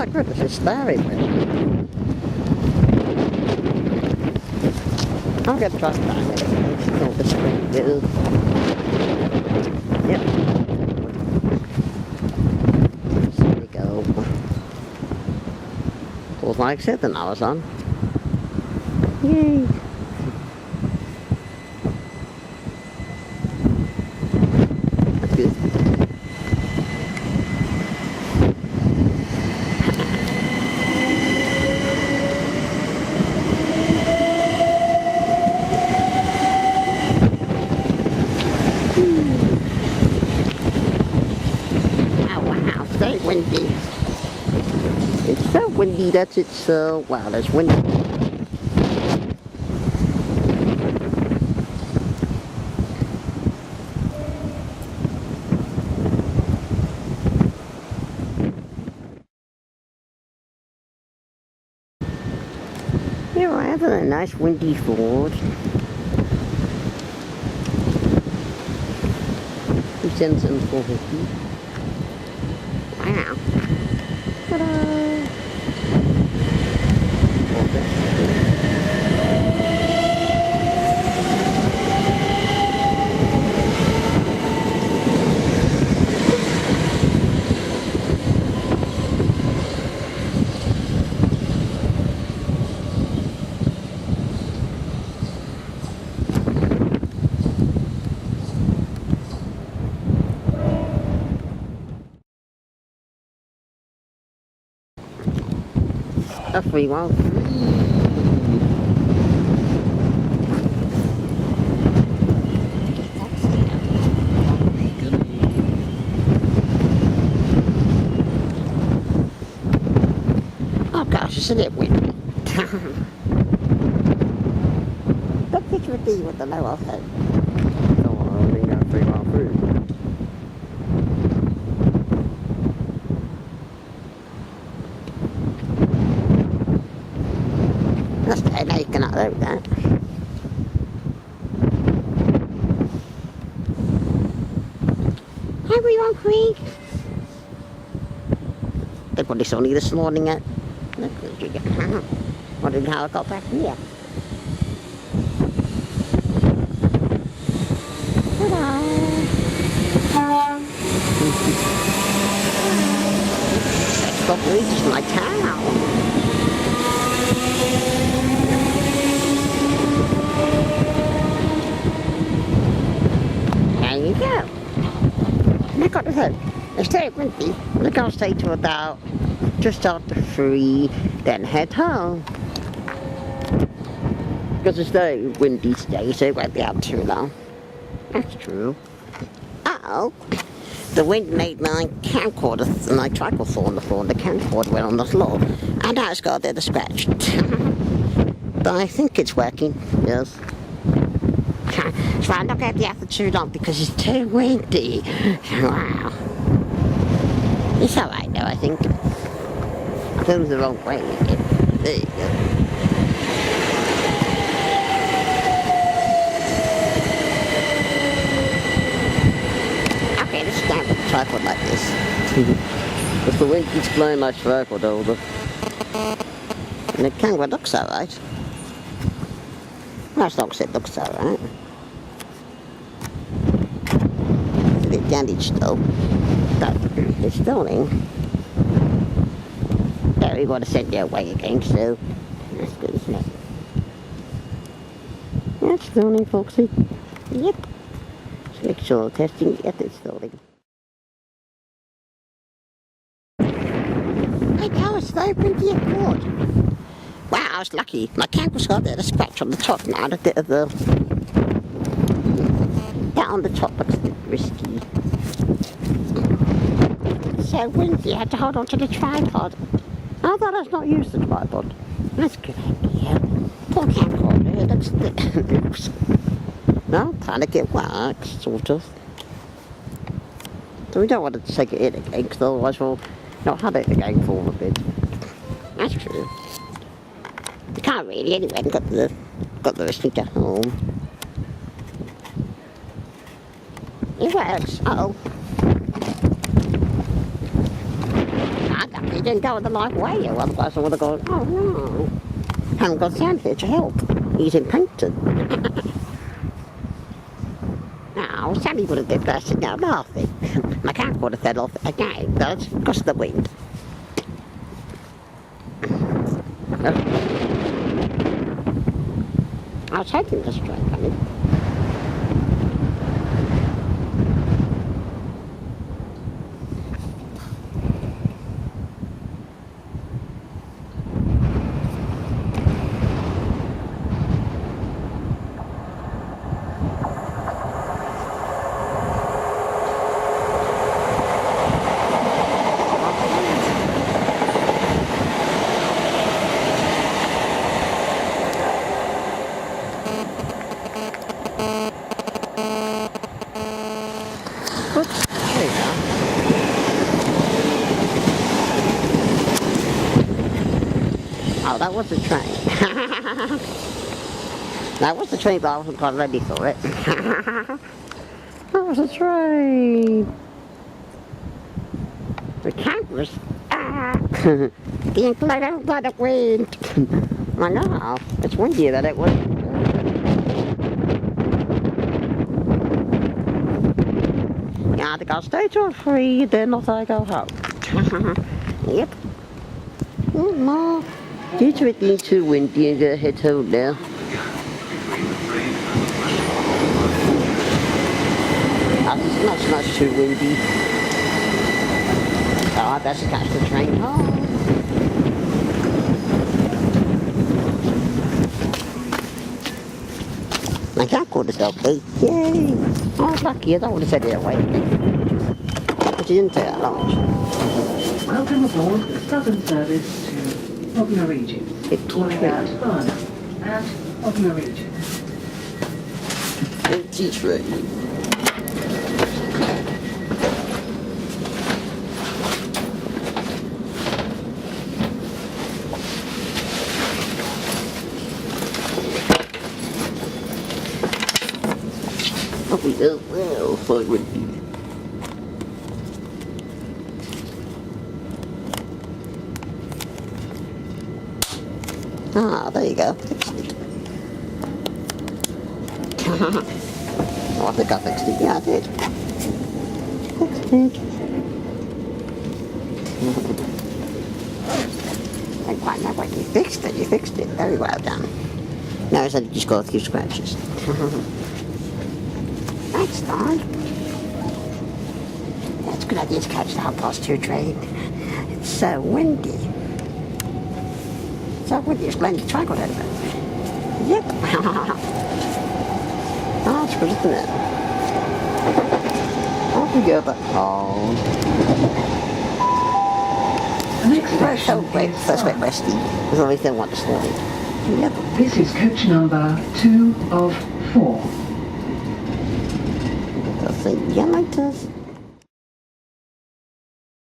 my goodness, it's very windy. I'll get truck down with it. It's not the spring wheel. Yep. There we go. Feels like sitting I was on. Yay! That's good. Wow, very windy. It's so windy that it's so, wow, there's windy. Here I have a nice windy ford. 2 cents and 4.50. Wow. Ta-da! A free one. Oh gosh, isn't it windy? That picture of D with the lower head. Oh, I only got 3 miles through. That's the now you cannot do that. Everyone free. They put this only this morning at wondering how I got back here. That's probably just my town. There you go. And I got to say, it's very windy. We're going to stay to about just after 3, then head home. Because it's very windy today, so it won't be out too long. That's true. Uh-oh. The wind made my camcorder, my tripod fall on the floor, and the camcorder went on the floor. And now it's got a bit of scratch. But I think it's working, yes. So I'm not going to be out for too long because it's too windy. Wow. It's alright though, I think. I filmed the wrong way again. There you go. Okay, let's stand with the tripod like this. If the wind keeps blowing my tripod over. And the camera looks alright. Well, as long as it looks alright. It's a bit damaged though. But it's stalling. Don't really want to send you away again, so that's good, isn't it? That's stalling, Foxy. Yep. Just make sure testing. Yep, it's stalling. Hey, now it's so windy and cold. Wow, I was lucky. My camera's got a bit of a scratch on the top now, and a bit of the... That on the top looks a bit risky. So windy, I had to hold on to the tripod. I thought I was not used to the tripod. That's a good idea. Poor camcorder, it looks a bit loose. No, trying to get waxed, sort of. So we don't want to take it in again, because otherwise we'll not have it again for a bit. That's true. You can't really anyway, got the receipt at home. It works. Uh-oh. I got it. didn't go the live way, otherwise I would have gone, oh no. Haven't got down here to help. He's impatient. Now, Sally would have been bursting out laughing. My camcorder fell off again, that's because of the wind. I was hoping this train coming. Oops, there you go. Oh, that was the train. That was the train, but I wasn't quite ready for it. That was a train. The cameras. Being blown out by the wind. I know. It's windier than it was. Yeah, I think I'll stay till 3, then I go home. Yep. No. Due to it being too windy, I'm gonna head home now. It's not so much too windy. So I better catch the train home. My camcorder's okay. Yay! I was lucky, I don't want to set it away. But you didn't take that long. Welcome aboard the Southern Service to Bognor Regis. Calling at Varna and Bognor Regis. Empty train. Oh, we go well forward. Ah, there you go. Fixed it. Oh, I think I fixed it. Yeah, I did. Fixed it. I don't quite know what you fixed it. You fixed it. Very well done. Now I said you just got a few scratches. That's fine. Yeah, it's a good idea to catch the 2:30 train. It's so windy. So windy, it's blowing the triangle out of it. Yep. Oh, that's good, isn't it? Off we go back home. First bit resty. There's only thing I want this morning. Yep. This is coach number 2 of 4. I'll see you later.